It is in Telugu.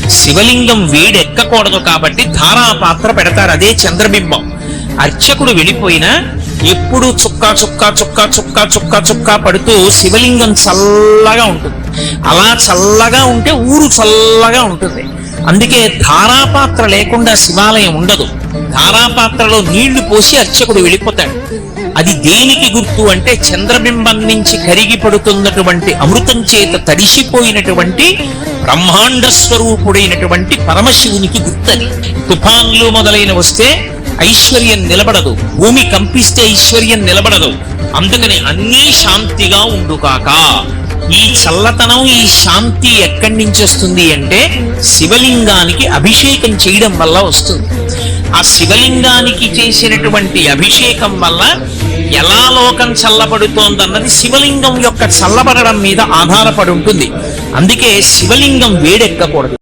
శివలింగం వేడెక్కకూడదు కాబట్టి ధారాపాత్ర పెడతారు, అదే చంద్రబింబం. అర్చకుడు వెళ్ళిపోయినా ఎప్పుడు చుక్క చుక్క చుక్క చుక్క చుక్క చుక్క పడుతూ శివలింగం చల్లగా ఉంటుంది. అలా చల్లగా ఉంటే ఊరు చల్లగా ఉంటుంది. అందుకే ధారాపాత్ర లేకుండా శివాలయం ఉండదు. ధారాపాత్రలో నీళ్లు పోసి అర్చకుడు వెళ్ళిపోతాడు. అది దేనికి గుర్తు అంటే చంద్రబింబం నుంచి కరిగి పడుతున్నటువంటి అమృతం చేత తడిసిపోయినటువంటి బ్రహ్మాండ స్వరూపుడైనటువంటి పరమశివునికి గుర్తని. తుఫాన్లు మొదలైన వస్తే ఐశ్వర్యం నిలబడదు, భూమి కంపిస్తే ఐశ్వర్యం నిలబడదు. అందుకని అన్నీ శాంతిగా ఉండుకాక. ఈ చల్లతనం, ఈ శాంతి ఎక్కడి నుంచి వస్తుంది అంటే శివలింగానికి అభిషేకం చేయడం వల్ల వస్తుంది. ఆ శివలింగానికి చేసినటువంటి అభిషేకం వల్ల ఎలా లోకం చల్లబడుతోందన్నది శివలింగం యొక్క చల్లబడడం మీద ఆధారపడి ఉంటుంది. అందుకే శివలింగం వేడెక్కకూడదు.